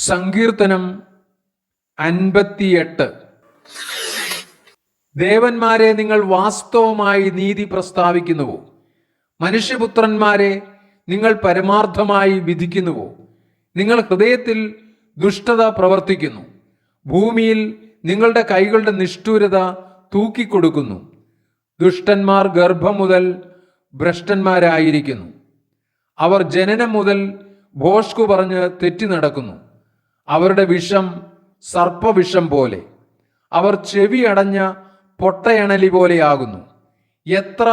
സങ്കീർത്തനം 58. ദേവന്മാരെ, നിങ്ങൾ വാസ്തവമായി നീതി പ്രസ്താവിക്കുന്നുവോ? മനുഷ്യപുത്രന്മാരെ, നിങ്ങൾ പരമാർത്ഥമായി വിധിക്കുന്നുവോ? നിങ്ങൾ ഹൃദയത്തിൽ ദുഷ്ടത പ്രവർത്തിക്കുന്നു. ഭൂമിയിൽ നിങ്ങളുടെ കൈകളുടെ നിഷ്ഠൂരത തൂക്കിക്കൊടുക്കുന്നു. ദുഷ്ടന്മാർ ഗർഭം മുതൽ ഭ്രഷ്ടന്മാരായിരിക്കുന്നു. അവർ ജനനം മുതൽ ഭോഷ്കു പറഞ്ഞ് തെറ്റി നടക്കുന്നു. അവരുടെ വിഷം സർപ്പവിഷം പോലെ, അവർ ചെവി അടഞ്ഞ പൊട്ടയണലി പോലെയാകുന്നു. എത്ര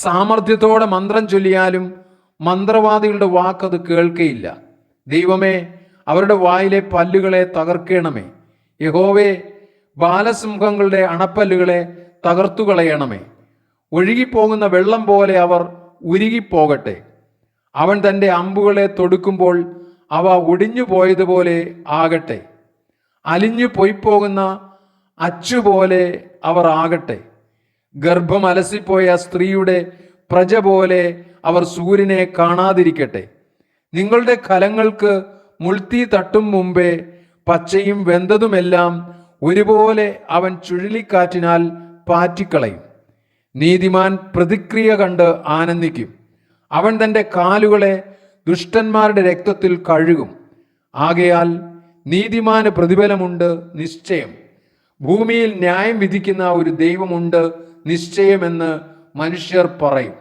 സാമർഥ്യത്തോടെ മന്ത്രം ചൊല്ലിയാലും മന്ത്രവാദികളുടെ വാക്കത് കേൾക്കയില്ല. ദൈവമേ, അവരുടെ വായിലെ പല്ലുകളെ തകർക്കണമേ. യഹോവേ, ബാലസിംഹങ്ങളുടെ അണപ്പല്ലുകളെ തകർത്തുകളയണമേ. ഒഴുകിപ്പോകുന്ന വെള്ളം പോലെ അവർ ഉരുകിപ്പോകട്ടെ. അവൻ തൻ്റെ അമ്പുകളെ തൊടുക്കുമ്പോൾ അവ ഒടിഞ്ഞു പോയതുപോലെ ആകട്ടെ. അലിഞ്ഞു പൊയ്പോകുന്ന അച്ചുപോലെ അവർ ആകട്ടെ. ഗർഭം അലസിപ്പോയ സ്ത്രീയുടെ പ്രജ പോലെ അവർ സൂര്യനെ കാണാതിരിക്കട്ടെ. നിങ്ങളുടെ കലങ്ങൾക്ക് മുൾത്തീ തട്ടും മുമ്പേ പച്ചയും വെന്തതുമെല്ലാം ഒരുപോലെ അവൻ ചുഴലിക്കാറ്റിനാൽ പാറ്റിക്കളയും. നീതിമാൻ പ്രതിക്രിയ കണ്ട് ആനന്ദിക്കും. അവൻ തൻ്റെ കാലുകളെ ദുഷ്ടന്മാരുടെ രക്തത്തിൽ കഴുകും. ആകയാൽ നീതിമാന് പ്രതിഫലമുണ്ട് നിശ്ചയം. ഭൂമിയിൽ ന്യായം വിധിക്കുന്ന ഒരു ദൈവമുണ്ട് നിശ്ചയമെന്ന് മനുഷ്യർ പറയും.